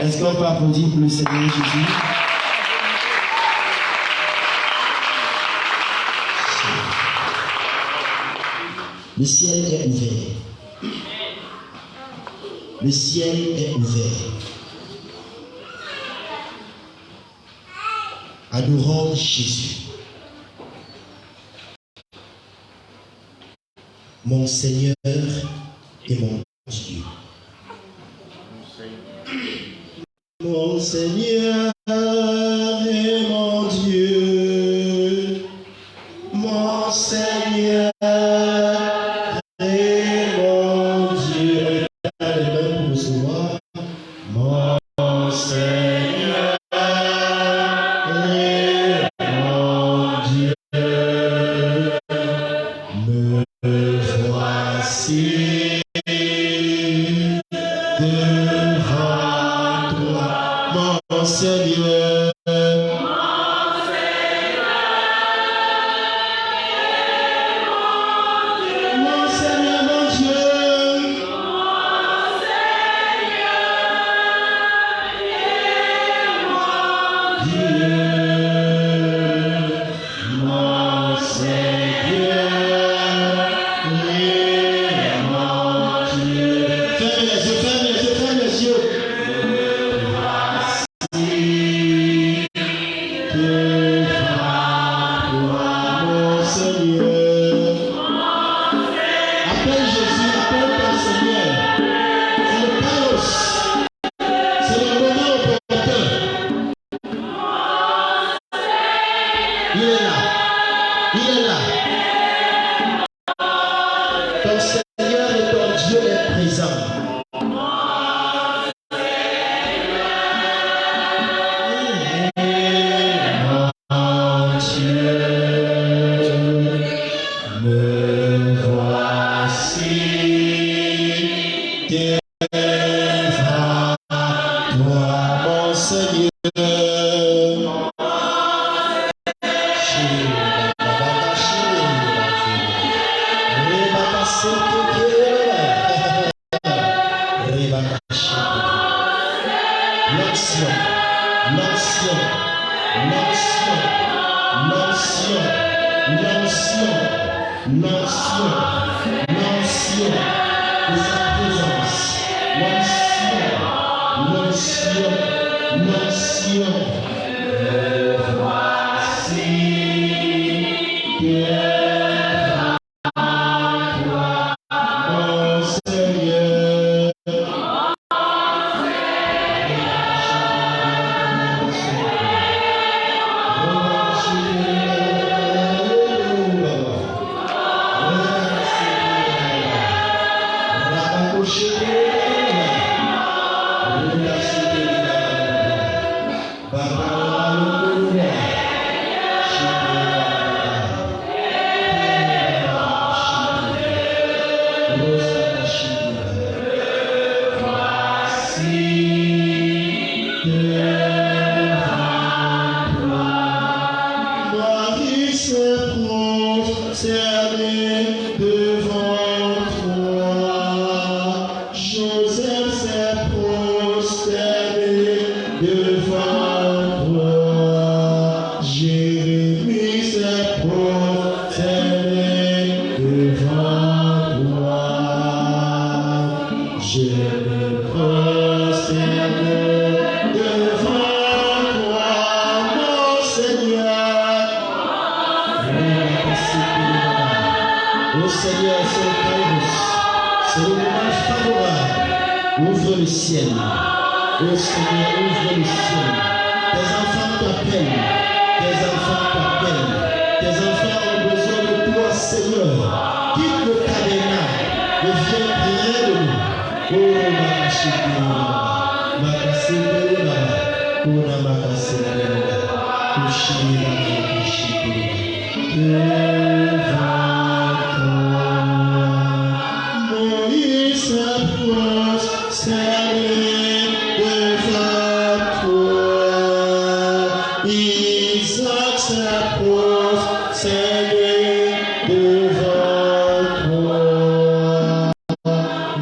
Est-ce qu'on peut applaudir pour le Seigneur Jésus? Le ciel est ouvert. Le ciel est ouvert. Adorons Jésus. Mon Seigneur et mon Dieu. Mon Seigneur et mon Dieu. Mon Seigneur et mon Dieu. Les mains pour recevoir. Mon Seigneur et mon Dieu. Me voici devant toi, mon Seigneur.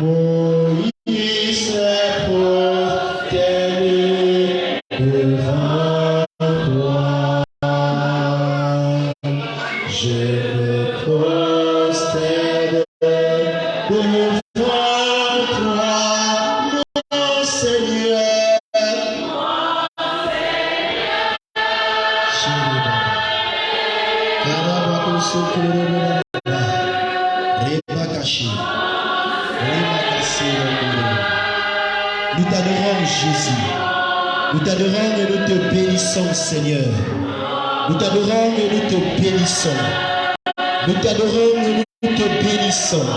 Moïse pour Nous t'adorons, Jésus. Nous t'adorons et nous te bénissons, Seigneur. Nous t'adorons et nous te bénissons. Nous t'adorons et nous te bénissons.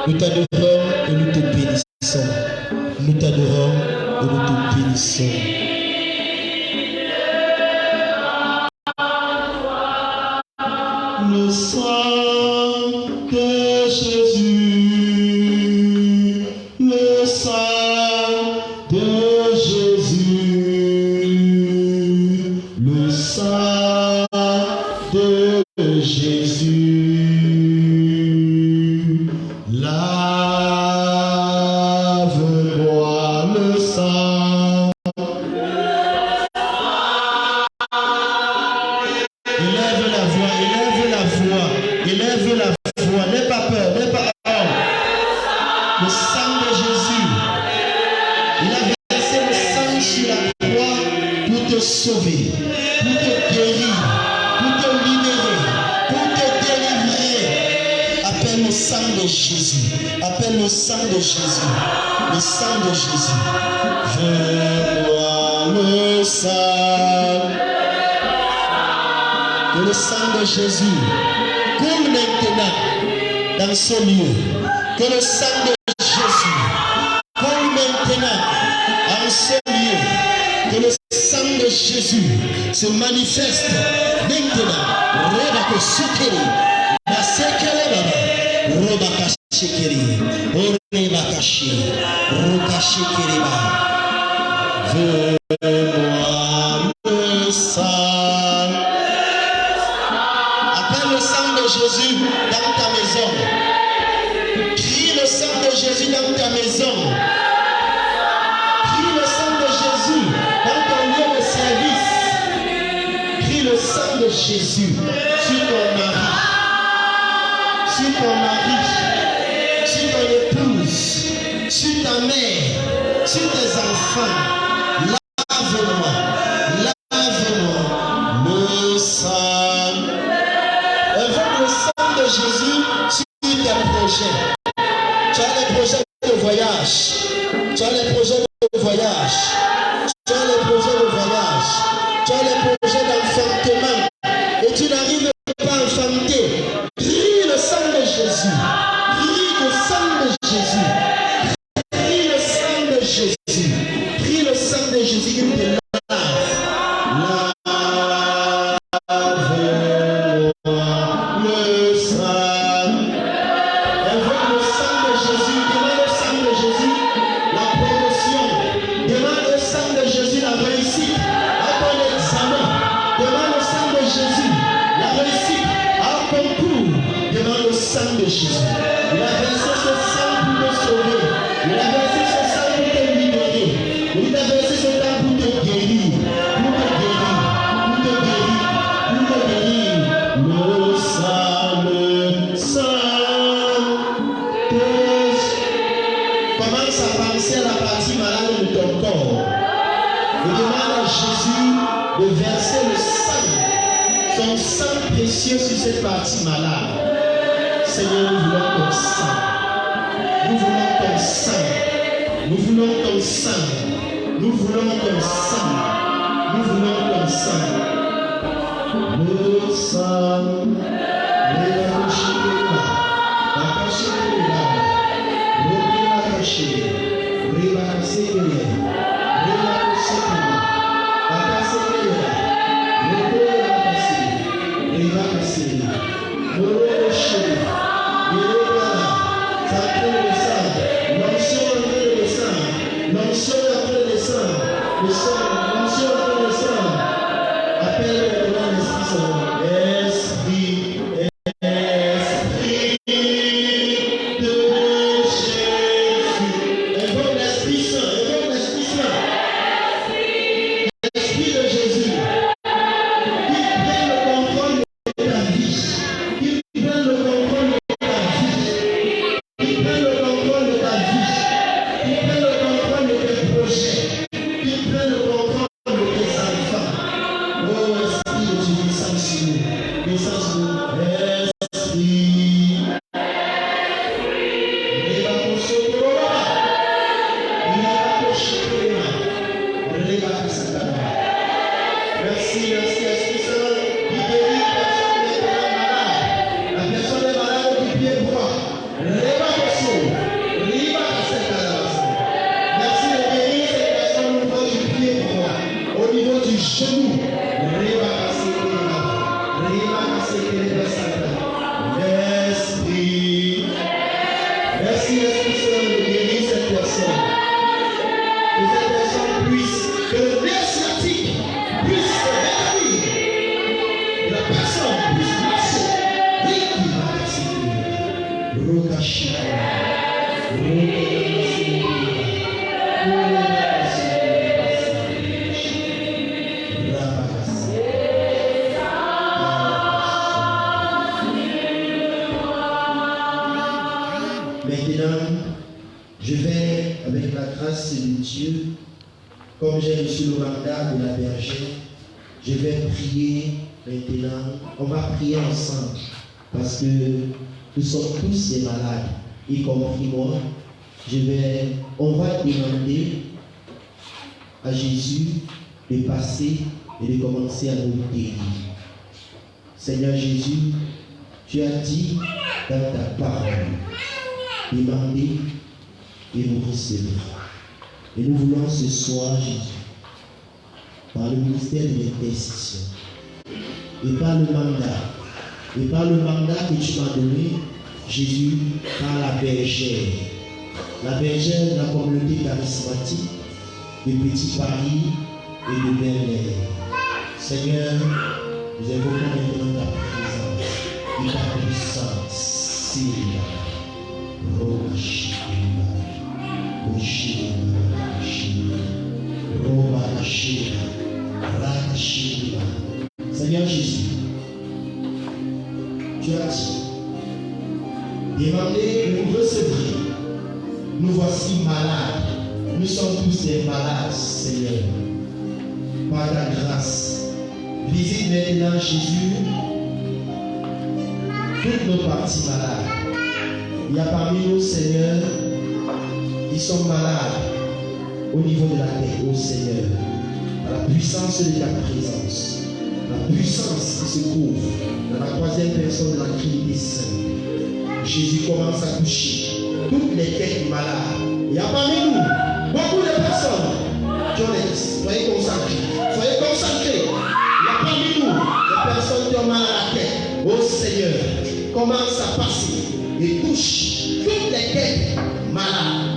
Nous t'adorons et nous te bénissons. Nous t'adorons et nous te bénissons. Le sang de Jésus, le sang de Jésus, le sang de Jésus, lave-moi le sang. Élève la voix, élève la voix, élève la voix, n'aie pas peur, n'aie pas peur. Le sang de Jésus, il a versé le sang sur la croix pour te sauver, pour te guérir, pour te libérer, pour te délivrer. Appelle le sang de Jésus, appelle le sang de Jésus, le sang de Jésus. Veux-moi le sang. Que le sang de Jésus coule maintenant dans ce lieu. Que le sang de Jésus coule maintenant en ce lieu. Que le sang de Jésus se manifeste maintenant. Rebaka Shekeri, Masekele Baba, Robaka Shekeri, Orebaka Shekeri, Roka Shekeri Baba. Veux-moi le sang. Appelle le sang de Jésus dans ta maison. Crie le sang de Jésus dans ta maison. Crie le sang de Jésus dans ton lieu de service. Crie le sang de Jésus sur ton mari, sur ton mari, sur ton épouse, sur ta mère, sur tes enfants. Lave-moi, lave-moi le sang. Invoque le sang de Jésus sur tes projets. Tu as les projets de voyage. Tu as les projets de voyage. Tu as les projets de voyage. Tu as les projets d'enfantement. Et tu n'arrives pas à enfanter. Prie le sang de Jésus. Prie le sang de Jésus. Prie le sang de Jésus. Prie le sang de Jésus qui te lave. Jésus. Il a versé ce sang pour te sauver. Il a versé ce sang pour te libérer. Il a versé ce sang pour te guérir. Pour te guérir. Pour te guérir. Pour te guérir. Le sang de commence à penser à la partie malade de ton corps. Et demande à Jésus de verser le sang, son sang précieux sur cette partie malade. Seigneur, nous voulons ton sang. Nous voulons ton sang. Nous voulons ton sang. Nous voulons ton sang. Nous voulons ton sang. Le sang. Prends le Merci, Esprit Saint, qui guérit personne maintenant malade. La personne est malade du pied droit. Merci de guérir cette personne au niveau du pied droit, au niveau du genou. Merci, Esprit Saint, de guérir cette personne. Que cette personne puisse, que le nerf sciatique puisse se rétablir. Que la personne puisse marcher. Maintenant, je vais, avec la grâce de Dieu, comme j'ai reçu le mandat de la bergère, je vais prier maintenant. On va prier ensemble parce que nous sommes tous des malades, y compris moi. On va demander à Jésus de passer et de commencer à nous guérir. Seigneur Jésus, tu as dit dans ta parole, demandez et vous recevrez. Et nous voulons ce soir, Jésus, par le ministère de l'intercession, et par le mandat que tu m'as donné, Jésus, par la bergère de la communauté charismatique de Petit Paris et de Bel-Air. Seigneur, nous évoquons maintenant ta présence et ta puissance. Seigneur Jésus, tu as dit, demandez et vous recevrez. Nous voici malades. Nous sommes tous des malades, Seigneur. Par ta grâce, visite maintenant, Jésus, toutes nos parties malades. Il y a parmi nous, Seigneur, qui sont malades au niveau de la tête, ô Seigneur. Par la puissance de ta présence, la puissance qui se trouve dans la troisième personne de la Trinité Sainte. Jésus commence à toucher toutes les têtes malades. Il y a parmi nous beaucoup de personnes qui ont les... Soyez consacrés. Soyez consacrés. Il y a parmi nous des personnes qui ont mal à la tête. Oh Seigneur, commence à passer et touche toutes les têtes malades.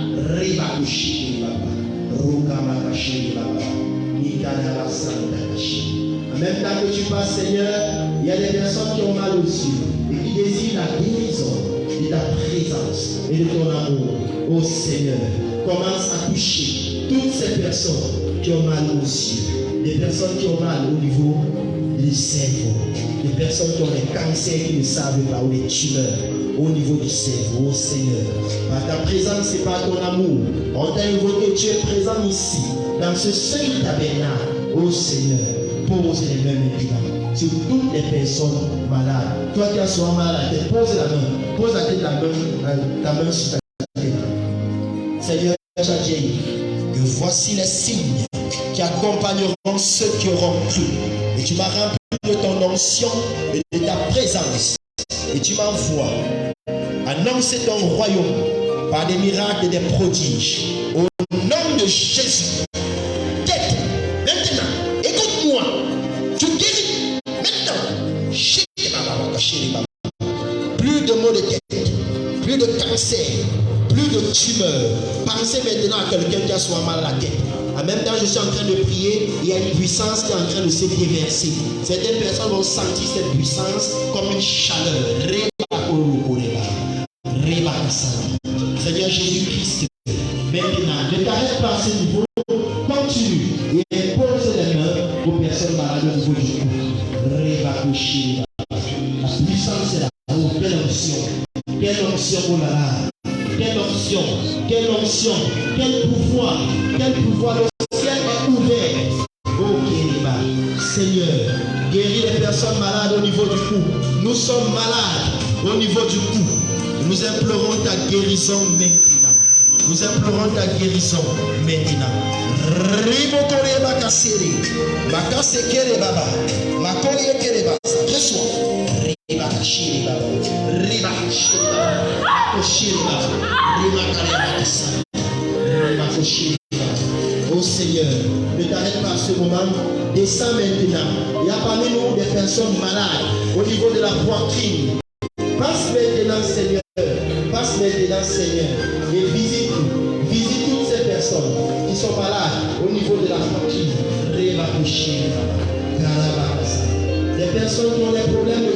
En même temps que tu passes, Seigneur, il y a des personnes qui ont mal aux yeux et qui désirent la guérison de ta présence et de ton amour. Oh Seigneur, commence à toucher toutes ces personnes qui ont mal aux yeux, des personnes qui ont mal au niveau du cerveau, des personnes qui ont des cancers qui ne savent pas, ou des tumeurs au niveau du cerveau. Oh Seigneur, par ta présence et par ton amour, on t'a invoqué, tu es présent ici, dans ce seul tabernacle. Oh Seigneur, pose les mains maintenant sur toutes les personnes malades. Toi qui as souvent mal à la tête, pose la main. Pose la main sur ta tête. Seigneur, tu as dit que voici les signes qui accompagneront ceux qui auront cru. Et tu m'as rempli de ton onction et de ta présence. Et tu m'envoies annoncer ton royaume par des miracles et des prodiges. Au nom de Jésus. Tête, maintenant, écoute-moi. Tu guéris maintenant. Plus de maux de tête, plus de cancer, plus de tumeurs. Pensez maintenant à quelqu'un qui a souvent mal à la tête. En même temps, je suis en train de prier, il y a une puissance qui est en train de se déverser. Certaines personnes vont sentir cette puissance comme une chaleur. Seigneur Jésus-Christ, maintenant, ne t'arrête pas à ce niveau, continue et pose les mains aux personnes malades au niveau du cou. La puissance est là. Oh, quelle onction, oh là là. Quelle onction, quel pouvoir, le ciel est ouvert. Oh Kéréba, Seigneur, guéris les personnes malades au niveau du cou. Nous sommes malades au niveau du cou. Nous implorons ta guérison maintenant. Nous implorons ta guérison maintenant. Rimokore bakasere. Bakasere baba. Makore kere baba. Reçois. Ribakashiri baba. Ribakashiri baba. Makoshiri baba. Rimakare bakasa. Rimakoshiri baba. Oh Seigneur, ne t'arrête pas à ce moment. Descends maintenant. Il y a parmi nous des personnes malades au niveau de la poitrine. Passe maintenant, Seigneur. Passe maintenant, Seigneur. Et visite toutes ces personnes qui sont malades au niveau de la poitrine. Des personnes qui ont des problèmes de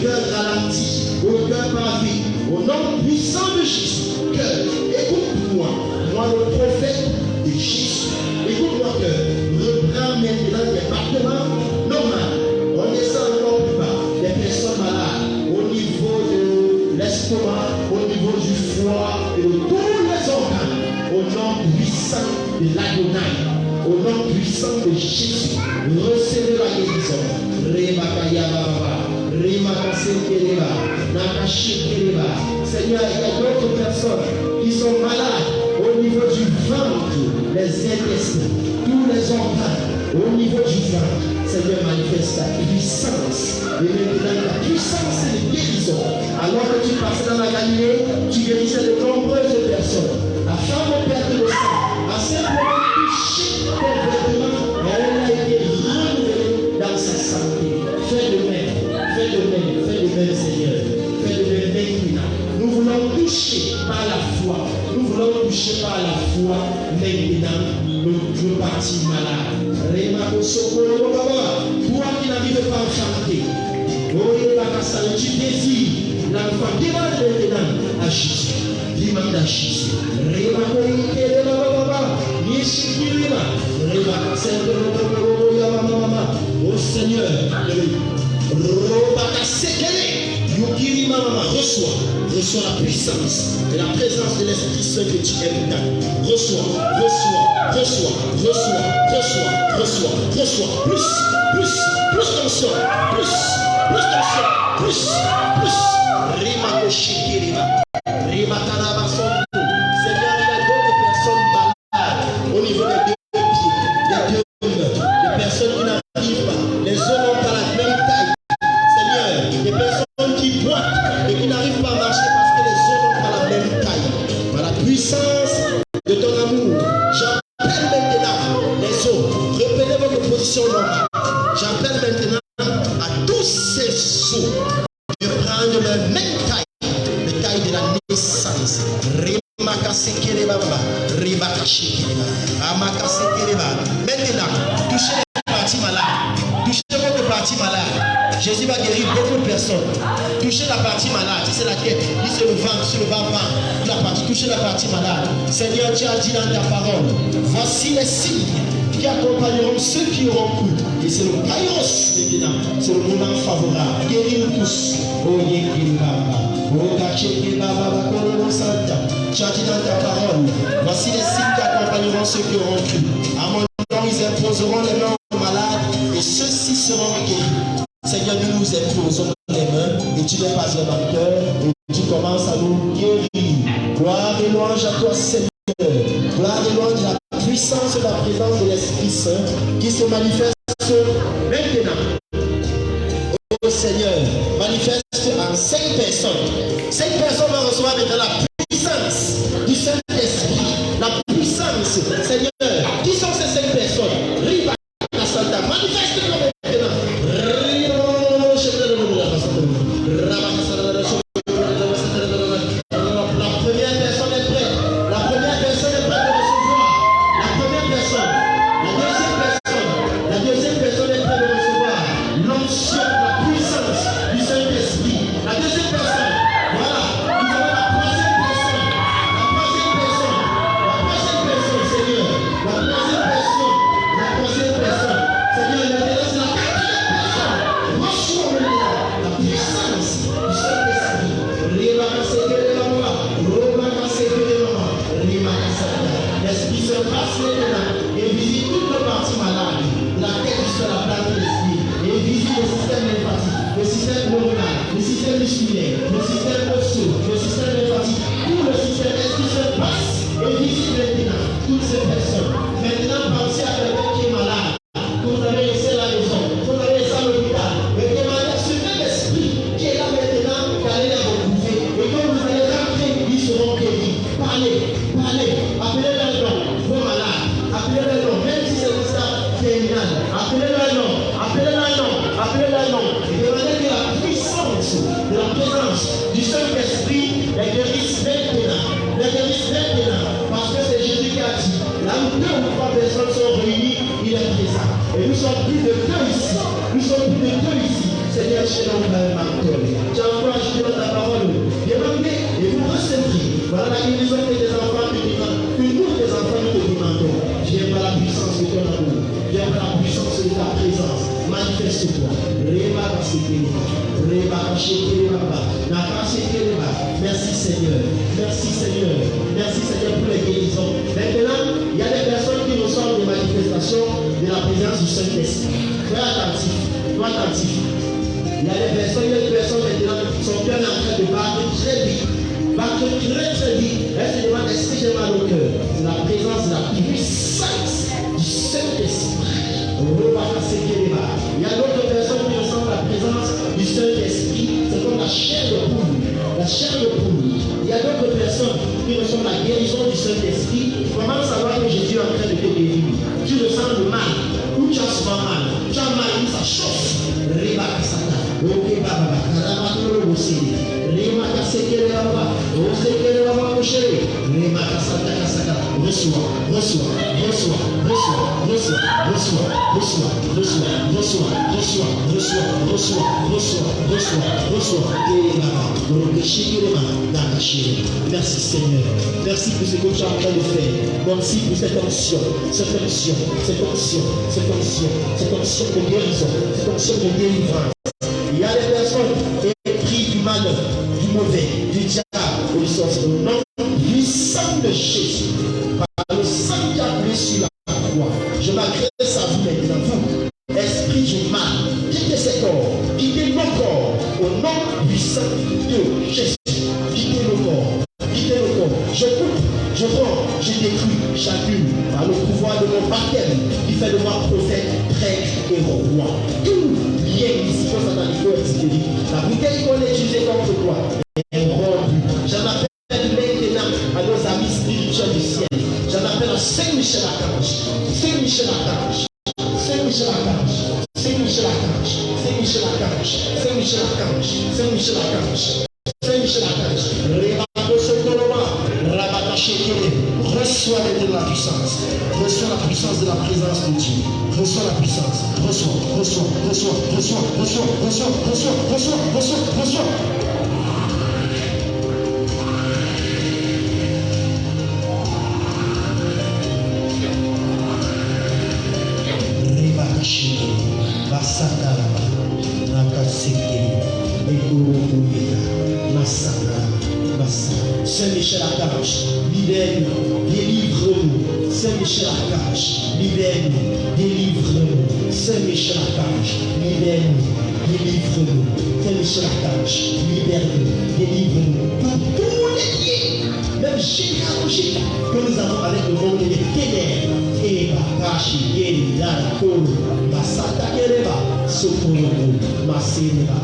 cœur ralenti, ou le cœur parvi. Au nom puissant de Jésus, cœur, écoute-moi, moi le prophète de Jésus. Écoute-moi, cœur, reprends maintenant des battements normaux. On descend encore plus bas. Des personnes malades au niveau de l'estomac, au niveau du foie et de tous les organes. Au nom puissant de l'Adonai, au nom puissant de Jésus, recevez la guérison. Seigneur, il y a d'autres personnes qui sont malades au niveau du ventre, les intestins, tous les organes, au niveau du ventre. Seigneur, manifeste ta puissance. Et maintenant, la puissance et la guérison. Alors que tu passais dans la Galilée, tu guérissais de nombreuses personnes. La femme au père de sang a simplement touché tes vêtements et elle a été renouvelée dans sa santé. Fais de même, Seigneur. Fais de même maintenant. Nous voulons toucher par la foi. Nous voulons toucher par la foi maintenant nos parties malades. Toi qui n'arrives pas à chanter, tu désires l'enfant qui va maintenant à Jésus. Demande à Jésus. Oh Seigneur, reçois la puissance et la présence de l'Esprit Saint que tu aimes. Reçois. Plus tension, plus. Seigneur, il y a d'autres personnes malades au niveau des deux pieds, des personnes qui n'arrivent pas. Les os n'ont pas la même taille. Seigneur, des personnes qui boitent et qui n'arrivent pas à marcher parce que les os n'ont pas la même taille. Par la puissance de ton amour, j'appelle maintenant les os. Reprenez votre position normale. J'appelle maintenant à tous ces os de prendre leur même taille, la taille de la naissance. Maintenant, touchez les parties malades. Touchez votre partie malade. Jésus va guérir beaucoup de personnes. Touchez la partie malade. Si c'est la tête, si c'est le ventre, si c'est le bas-ventre, touchez la partie malade. Seigneur, tu as dit dans ta parole, voici les signes qui accompagneront ceux qui auront cru. Et c'est le kairos maintenant. C'est le moment favorable. Guéris-nous tous. Oh, tu as dit dans ta parole, voici les signes qui accompagneront ceux qui auront cru. À mon nom, ils imposeront les mains aux malades et ceux-ci seront guéris. Seigneur, nous nous imposons les mains et tu n'es pas un menteur et tu commences à nous guérir. Gloire et louange à toi, Seigneur. Gloire et louange à la puissance et la présence de l'Esprit Saint qui se manifeste maintenant. Oh Seigneur, manifeste en 5 personnes. 5 personnes vont recevoir maintenant la puissance du Saint-Esprit. La puissance, Seigneur. Qui sont ces 5 personnes? Riva, la Santa, manifeste-le maintenant. La première personne est prête. La première personne est prête de recevoir. La première personne. La deuxième personne est prête de recevoir l'onction, la puissance du Saint-Esprit. La deuxième personne. Voilà. Nous avons la troisième personne. La troisième personne, Seigneur. Appelez-la un nom. Appelez-la un nom. Et demandez que la puissance de la présence du Saint-Esprit les guérisse maintenant. Les guérisse maintenant. Parce que c'est Jésus qui a dit, là où 2 ou 3 personnes sont réunies, il est présent. Et nous sommes plus de 2 ici. Nous sommes plus de 2 ici. Seigneur, je t'en prie, ma parole. Tu as encore ajouté dans ta parole. Demandez et vous recevrez. Voilà la guérison que tes enfants te demandent. Que nous, tes enfants, nous te demandons. Viens par la puissance de ton amour. Viens par la puissance de ta présence. Manifeste-toi. Merci Seigneur. Merci Seigneur. Merci Seigneur pour les guérisons. Maintenant, il y a des personnes qui reçoivent des manifestations de la présence du Saint-Esprit. Sois attentif. Sois attentif. Il y a des personnes maintenant, son cœur est en train de battre très vite. Battre très vite. Elle se demande, est-ce que j'ai mal au cœur? C'est la présence de la puissance du Saint-Esprit. Il y a d'autres personnes qui ressentent la présence du Saint-Esprit. C'est comme la chair de poule. La chair de poule. Il y a d'autres personnes qui ressentent la guérison du Saint-Esprit. Comment savoir que Jésus est en train de te guérir? Tu ressens le mal. Ou tu as souvent mal. Tu as mal où ça chauffe. Ok, Baba. Merci Seigneur. Merci pour ce que tu es en train de faire. Merci pour cette onction de guérison, cette onction de délivrance. Il y a des personnes épris du malheur, du mauvais, du diable, au sens au nom puissant de Jésus. Par le sang qui a coulé sur la croix, je m'adresse à vous maintenant, vous, esprit du mal, quittez ces corps, quittez nos corps, au nom puissant de Jésus. Quittez nos corps, quittez nos corps. Je coupe, je romps, je détruis chacune par le pouvoir de mon baptême qui fait de moi prophète, prêtre et roi. Tout lien ici, la bouteille qu'on a utilisée contre toi est rompue. J'en appelle maintenant à nos amis spirituels du ciel. J'en appelle à Saint-Michel Archange. Saint-Michel Archange. Saint-Michel Archange. Saint-Michel Archange. Saint-Michel Archange. Saint-Michel Archange. Saint-Michel Archange. Saint-Michel Archange. Reçois maintenant la puissance. Reçois la puissance de la présence de Dieu. Reçois la puissance. Reçois. Saint-Michel Archange, libère-nous, délivre-nous. Saint-Michel Archange, libère-nous, délivre-nous. Saint-Michel Archange, libère-nous, délivre-nous. Saint-Michel Archange, libère-nous, délivre-nous. Pour tous les liens, même généalogiques, que nous avons avec le monde des ténèbres. Et Bakashi, et la Kolo, Masata Kereba, Sokoyobo, Maseneba.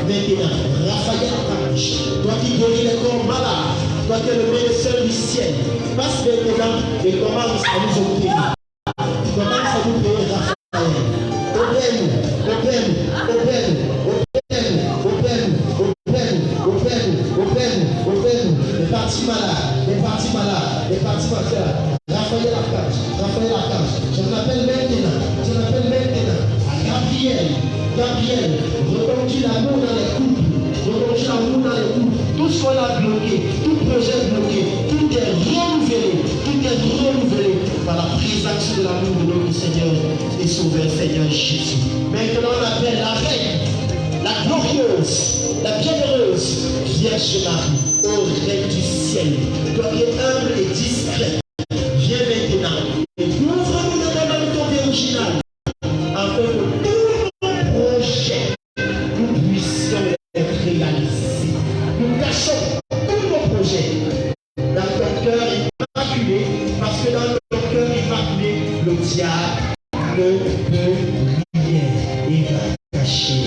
Maintenant, Raphaël Archange, toi qui guéris les corps malades, toi qui es le médecin du ciel, passe maintenant et commence à nous obéir. Commence à nous payer, Raphaël. Opère-nous. Les parties malades. Raphaël Archange. Je m'appelle maintenant à Gabriel, reconduis l'amour dans les couples. Tout ce qu'on a bloqué, tout projet bloqué, tout est renouvelé par la présence de l'amour de notre Seigneur et Sauveur Seigneur Jésus. Maintenant on appelle la reine, la glorieuse, la bienheureuse Vierge Marie, ô reine du ciel, toi qui es humble et discret, viens maintenant et ouvre-nous le domaine de ton original, afin que tous nos projets nous puissions être réalisés. Nous cachons tous nos projets dans ton cœur immaculé, parce que dans notre cœur immaculé, le diable ne peut rien et va cacher.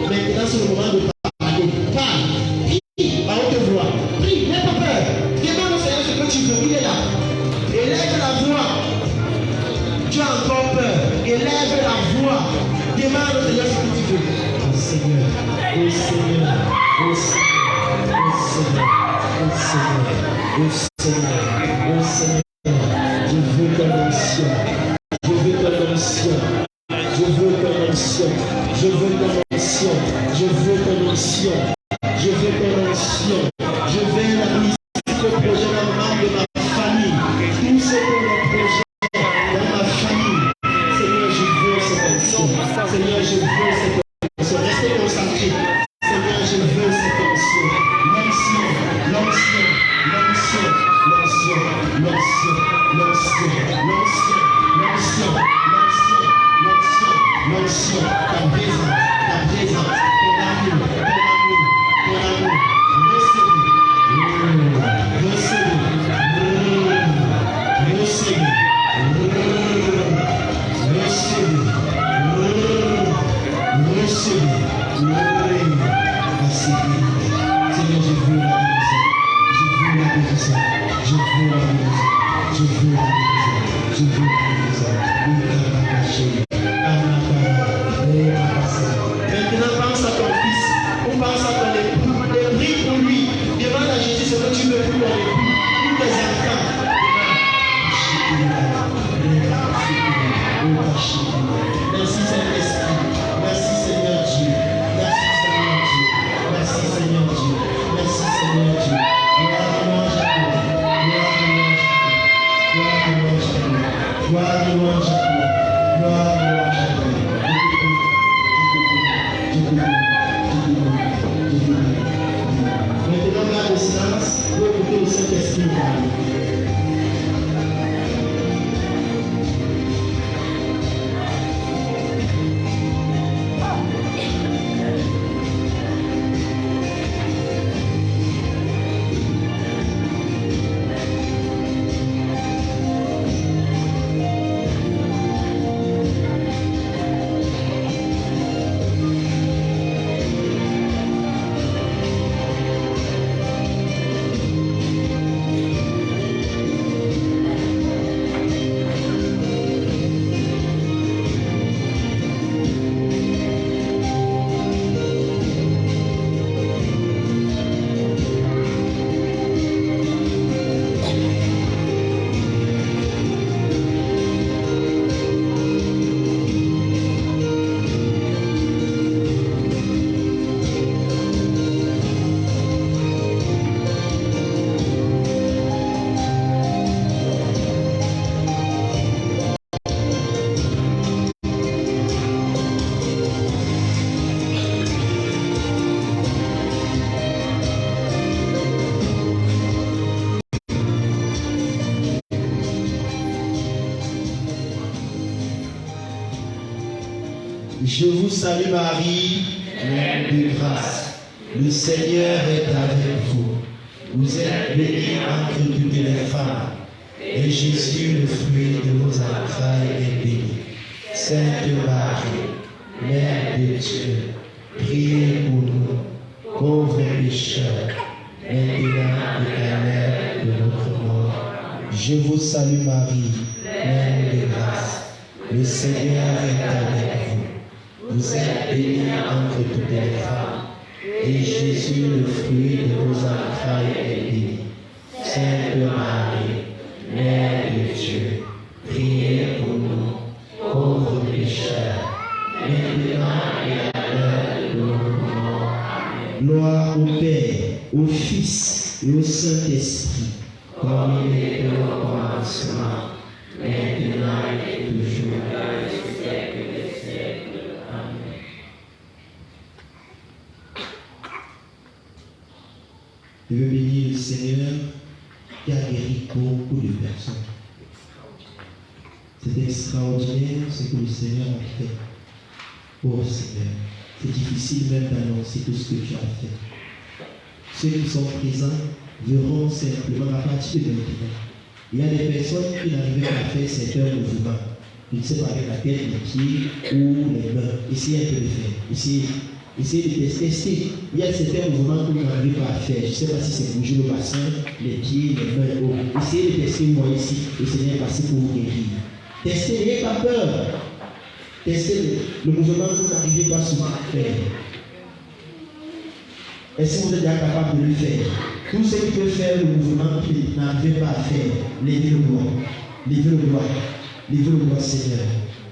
Maintenant c'est le moment de parler. Parle. Seigneur ce que tu veux. Oh Seigneur, oh Seigneur, oh Seigneur, oh Seigneur, oh Seigneur, oh Seigneur, oh Seigneur. Je veux ton onction. Je veux ton onction. Je veux ton onction. Je veux ton onction. Je veux ton onction. Je veux ton onction. Je veux la mise au projet dans le membre de ma famille. Tout ce que le projet dans ma famille. Seigneur, je veux cette onction. Seigneur, je veux cette onction. Restez concentrés. Seigneur, je veux cette onction. L'onction, l'onction, l'onction, l'onction, l'onction, l'onction, l'onction, l'onction, l'onction, l'onction, ta présence, ton amour, ton amour, Maintenant, pense à ton fils, ou pense à ton époux, et prie pour lui. Demande à Jésus ce que tu veux pour ton époux, pour tes enfants. Merci Saint-Esprit, merci Seigneur Dieu, merci Seigneur Dieu, merci Seigneur Dieu, merci Seigneur Dieu. Gloire et louange à toi, gloire et louange à toi, gloire et louange à toi, maintenant, garde le silence pour écouter le Saint-Esprit parler. Je vous salue Marie, pleine de grâce. Le Seigneur est avec vous. Vous êtes bénie entre toutes les femmes. Et Jésus, le fruit de vos entrailles, est béni. Sainte Marie, Mère de Dieu, priez pour nous, pauvres pécheurs, maintenant et à l'heure de notre mort. Je vous salue Marie, pleine de grâce. Le Seigneur est avec vous. Vous êtes bénie entre toutes les femmes, et Jésus, le fruit de vos entrailles, est béni. Sainte Marie, Mère de Dieu, priez pour nous, pauvres pécheurs, maintenant et à l'heure de notre mort. Amen. Gloire au Père, au Fils et au Saint-Esprit, comme il était au commencement, maintenant et toujours, dans les siècles des siècles. Amen. Je veux bénir le Seigneur qui a guéri beaucoup de personnes. C'est extraordinaire ce que le Seigneur a fait. Oh Seigneur, c'est difficile même d'annoncer tout ce que tu as fait. Ceux qui sont présents verront simplement à partir de maintenant. Il y a des personnes qui n'arrivaient pas à faire certains mouvements. Je ne sais pas, avec la tête, les pieds ou les mains. Essayez un peu de faire. Essayez de tester. Il y a certains mouvements que vous n'arrivez pas à faire. Je ne sais pas si c'est bouger le bassin, les pieds, les mains. Oh. Essayez de tester moi ici. Le Seigneur est passé pour vous guérir. Testez, n'ayez pas peur. Testez le mouvement que vous n'arrivez pas souvent à faire. Est-ce que vous êtes déjà capable de le faire? Tout ce qui peut faire le mouvement que vous n'arrivez pas à faire, levez le doigt. Levez le doigt. Levez le doigt, Seigneur.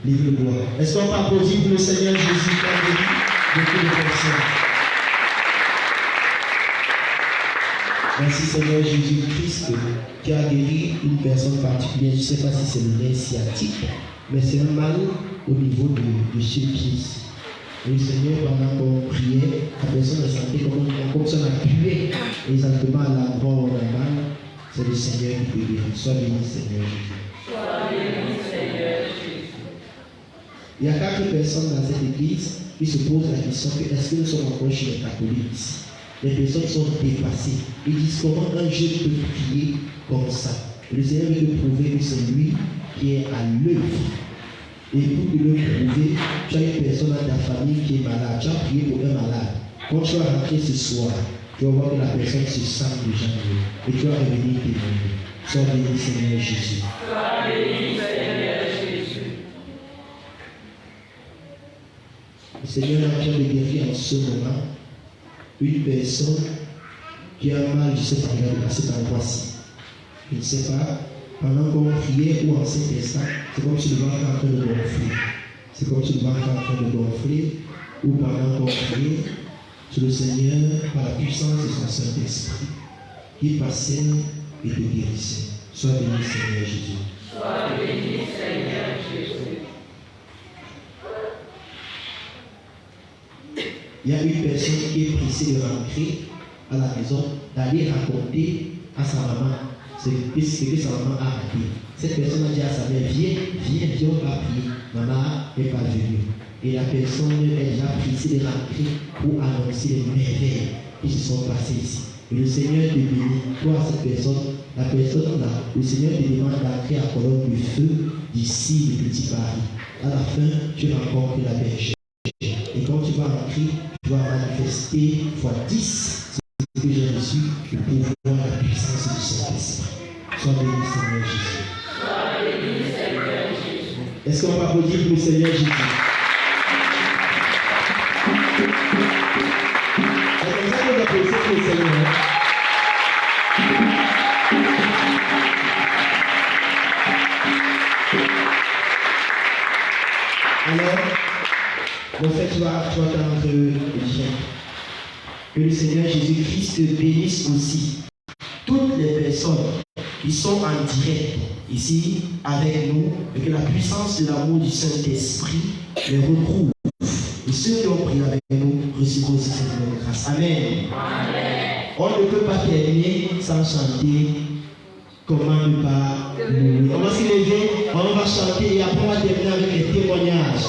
Levez le doigt. Est-ce qu'on peut applaudir pour le Seigneur Jésus qui a guéri beaucoup de personnes? Merci Seigneur Jésus-Christ qui a guéri une personne particulière. Je ne sais pas si c'est le nerf sciatique, mais c'est un mal au niveau de ce pied. Et le Seigneur, pendant qu'on priait, la personne a senti comme ça on a appuyé exactement à l'endroit où on a mal. C'est le Seigneur qui peut guérir. Sois béni Seigneur Jésus. Sois béni Seigneur Jésus. Il y a 4 personnes dans cette église qui se posent la question que est-ce que nous sommes encore chez les catholiques ici? Les personnes sont dépassées. Ils disent comment un jeune peut prier comme ça. Le Seigneur veut te prouver que c'est lui qui est à l'œuvre. Et pour te le prouver, tu as une personne dans ta famille qui est malade. Tu as prié pour un malade. Quand tu vas rentrer ce soir, tu vas voir que la personne se sent déjà mieux. Et tu vas revenir témoigner. Sois béni Seigneur Jésus. Sois béni Seigneur Jésus. Le Seigneur est en train de guérir en ce moment une personne qui a mal, je ne sais pas, à cet endroit-ci. Je ne sais pas, pendant qu'on priait ou en cet instant, c'est comme si le ventre est en train de gonfler. C'est comme si le ventre est en train de gonfler, ou pendant qu'on priait, c'est le Seigneur, par la puissance de son Saint-Esprit, qui passait et te guérissait. Sois béni, Seigneur Jésus. Sois béni, Seigneur Jésus. Il y a une personne qui est pressée de rentrer à la maison, d'aller raconter à sa maman ce que sa maman a raté. Cette personne a dit à sa mère, viens, on va prier. Maman n'est pas venue. Et la personne est déjà pressée de rentrer pour annoncer les merveilles qui se sont passées ici. Et le Seigneur te bénit, toi, cette personne, la personne là, le Seigneur te demande d'entrer à colonne de feu d'ici, le petit Paris. À la fin, tu rencontres la bergère. Et quand tu vas rentrer, tu vas manifester fois 10 ce que j'ai reçu, le pouvoir, la puissance du Saint-Esprit. Sois béni, Seigneur Jésus. Sois béni, Seigneur Jésus. Est-ce qu'on va applaudir pour le Seigneur Jésus? C'est comme ça qu'on va applaudir pour le Seigneur. Alors, en fait, tu vas t'entendre bien. Que le Seigneur Jésus-Christ te bénisse aussi. Toutes les personnes qui sont en direct ici avec nous, et que la puissance de l'amour du Saint-Esprit les recouvre. Et ceux qui ont prié avec nous recevront aussi cette même grâce. Amen. Amen. On ne peut pas terminer sans chanter. Comment ne pas louer. On va se lever, on va chanter et après on va terminer avec les témoignages.